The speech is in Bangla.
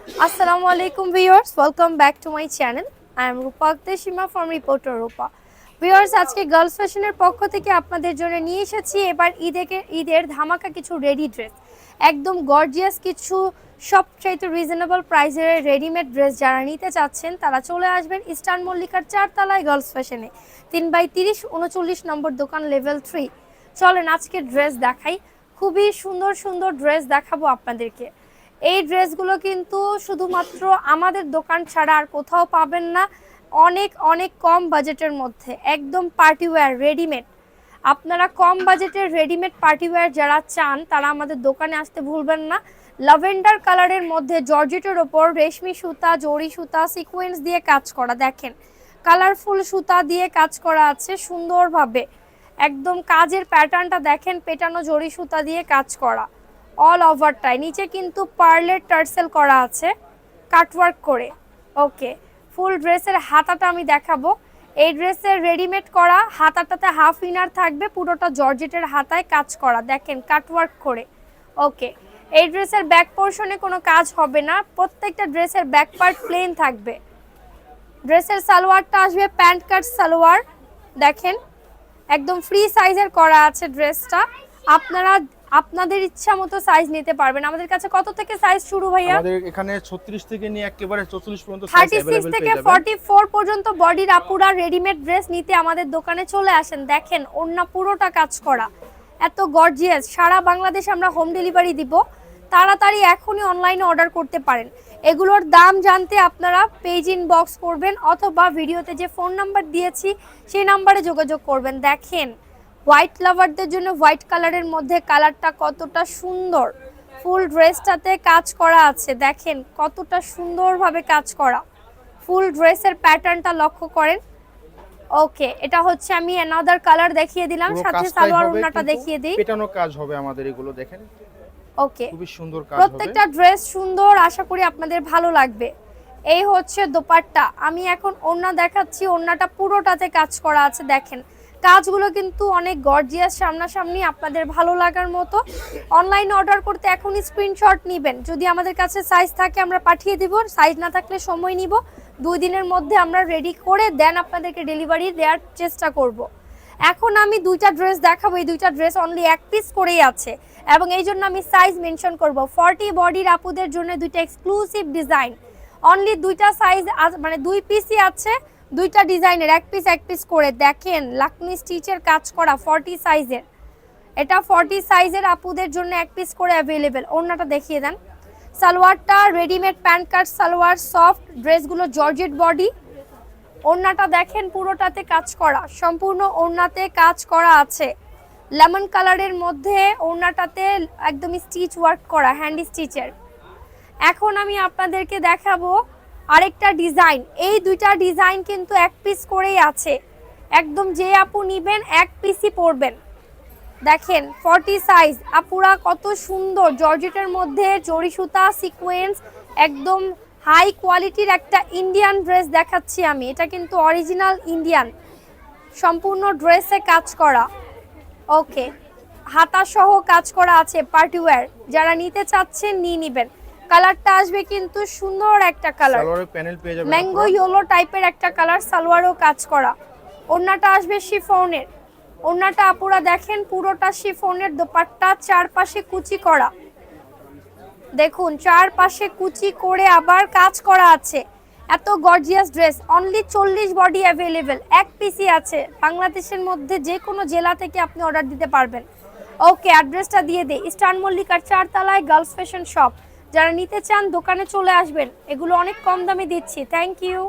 Assalamu alaikum viewers, welcome back to my channel. I am Rupa Akteshima from Reporter Rupa. Viewers, আজকে গার্লস ফ্যাশনের পক্ষ থেকে আপনাদের জন্য নিয়ে এসেছি এবার ঈদের ধামাকা কিছু রেডি ড্রেস। একদম গর্জিয়াস কিছু সবচাইতে রিজনেবল প্রাইসের রেডিমেড ড্রেস যারা নিতে চাচ্ছেন তারা চলে আসবেন ইস্টার্ন মল্লিকার 4 তলায় গার্লস ফ্যাশনে 3/30 39 নম্বর দোকান লেভেল 3। চলেন আজকে ড্রেস দেখাই, খুবই সুন্দর সুন্দর ড্রেস দেখাবো আপনাদেরকে। এই ড্রেসগুলো কিন্তু শুধুমাত্র আমাদের দোকান ছাড়া আর কোথাও পাবেন না, অনেক অনেক কম বাজেটের মধ্যে একদম পার্টি ওয়্যার রেডিমেড। আপনারা কম বাজেটের রেডিমেড পার্টি ওয়্যার যারা চান তারা আমাদের দোকানে আসতে ভুলবেন না। ল্যাভেন্ডার কালারের মধ্যে জর্জেটের ওপর রেশমি সুতা, জরি সুতা, সিকোয়েন্স দিয়ে কাজ করা, দেখেন কালারফুল সুতা দিয়ে কাজ করা আছে সুন্দরভাবে। একদম কাজের প্যাটার্নটা দেখেন, পেটানো জরি সুতা দিয়ে কাজ করা অল ওভারটাই। নিচে কিন্তু পার্লের টার্সেল করা আছে কাটওয়ার্ক করে। ওকে, ফুল ড্রেসের হাতাটা আমি দেখাবো। এই ড্রেসের রেডিমেড করা হাতাটাতে হাফ ইনার থাকবে, পুরোটা জর্জেটের হাতায় কাজ করা, দেখেন কাটওয়ার্ক করে। ওকে, এই ড্রেসের ব্যাক পোর্শনে কোনো কাজ হবে না, প্রত্যেকটা ড্রেসের ব্যাক পার্ট প্লেন থাকবে। ড্রেসের সালোয়ারটা আসবে প্যান্ট কাট সালোয়ার, দেখেন একদম ফ্রি সাইজের করা আছে ড্রেসটা। আপনারা আপনাদের ইচ্ছা মতো সাইজ নিতে পারবেন। আমাদের কাছে কত থেকে সাইজ শুরু ভাইয়া? আমাদের এখানে 36 থেকে নিয়ে একেবারে 44 পর্যন্ত সাইজ अवेलेबल 36 থেকে 44 পর্যন্ত বডির আপুরা রেডিমেড ড্রেস নিতে আমাদের দোকানে চলে আসেন। দেখেন ওড়না পুরোটা কাজ করা, এত গর্জিয়াস। সারা বাংলাদেশে আমরা হোম ডেলিভারি দিব, তাড়াতাড়ি এখনই অনলাইনে অর্ডার করতে পারেন। এগুলোর দাম জানতে আপনারা পেজ ইনবক্স করবেন অথবা ভিডিওতে যে ফোন নাম্বার দিয়েছি সেই নাম্বারে যোগাযোগ করবেন। দেখেন হোয়াইট লাভারদের জন্য হোয়াইট কালারের মধ্যে কালারটা কতটা সুন্দর, ফুল ড্রেসটাতে কাজ করা আছে, দেখেন কতটা সুন্দরভাবে কাজ করা। ফুল ড্রেসের প্যাটার্নটা লক্ষ্য করেন। ওকে, এটা হচ্ছে আমি অ্যানাদার কালার দেখিয়ে দিলাম, সাথে সালোয়ার ওড়নাটা দেখিয়ে দিই। পেটানো কাজ হবে আমাদের, এগুলো দেখেন ওকে, খুবই সুন্দর কাজ হবে। প্রত্যেকটা ড্রেস সুন্দর, আশা করি আপনাদের ভালো লাগবে। এই হচ্ছে দোপাট্টা, আমি এখন ওড়না দেখাচ্ছি। ওড়নাটা পুরোটাতে কাজ করা আছে, দেখেন কাজগুলো কিন্তু অনেক গর্জিয়াস, সামনাসামনি আপনাদের ভালো লাগার মতো। অনলাইন অর্ডার করতে এখনই স্ক্রিনশট নেবেন, যদি আমাদের কাছে সাইজ থাকে আমরা পাঠিয়ে দিব, সাইজ না থাকলে সময় নিব। 2 দিনের মধ্যে আমরা রেডি করে দেন আপনাদেরকে ডেলিভারি দেওয়ার চেষ্টা করব। এখন আমি 2টা ড্রেস দেখাবো, এই 2টা ড্রেস অনলি 1 পিস করেই আছে এবং এই জন্য আমি সাইজ মেনশন করব। 40 বডির আপুদের জন্য 2টা এক্সক্লুসিভ ডিজাইন, অনলি 2টা সাইজ মানে 2 পিসই আছে, 2টা ডিজাইনের 1 পিস করে। দেখেন লাকমি স্টিচের কাজ করা 40 সাইজের, এটা 40 সাইজের আপুদের জন্য 1 পিস করে অ্যাভেলেবেল। ওড়নাটা দেখিয়ে দেন। সালোয়ারটা রেডিমেড প্যান্ট কাট সালোয়ার, সফট ড্রেসগুলো জর্জেট বডি। ওড়নাটা দেখেন পুরোটাতে কাজ করা, সম্পূর্ণ ওড়নাতে কাজ করা আছে। লেমন কালারের মধ্যে ওড়নাটাতে একদম স্টিচ ওয়ার্ক করা, হ্যান্ড স্টিচের। এখন আমি আপনাদেরকে দেখাবো আরেকটা ডিজাইন। এই 2টা ডিজাইন কিন্তু 1 পিস করেই আছে, একদম যে আপু নিবেন 1 পিসই পরবেন। দেখেন 40 সাইজ, আপুরা কত সুন্দর জর্জেটের মধ্যে জরি সুতা, সিকোয়েন্স, একদম হাই কোয়ালিটির একটা ইন্ডিয়ান ড্রেস দেখাচ্ছি আমি। এটা কিন্তু অরিজিনাল ইন্ডিয়ান, সম্পূর্ণ ড্রেসে কাজ করা। ওকে, হাতা সহ কাজ করা আছে, পার্টি ওয়্যার যারা নিতে চাচ্ছেন নিয়ে নেবেন। কালারটা আসবে কিন্তু সুন্দর একটা কালার, সালোয়ারের প্যানেল পেয়ে যাবেন, ম্যাঙ্গো ইয়েলো টাইপের একটা কালার, সালোয়ারও কাজ করা। ওড়নাটা আসবে শিফনের, ওড়নাটা আপুরা দেখেন পুরোটা শিফনের। দোপাট্টা চারপাশে কুচি করা, দেখুন চারপাশে কুচি করে আবার কাজ করা আছে। এত gorgeous dress, only 40 body available, 1 পিসই আছে। বাংলাদেশের মধ্যে যে কোনো জেলা থেকে আপনি অর্ডার দিতে পারবেন। ওকে, অ্যাড্রেসটা দিয়ে দেই, ইস্টার্ন মল্লিকার 4 তলায় গার্লস ফ্যাশন শপ। যারা নিতে চান দোকানে চলে আসবেন, এগুলো অনেক কম দামে দিচ্ছি। Thank you.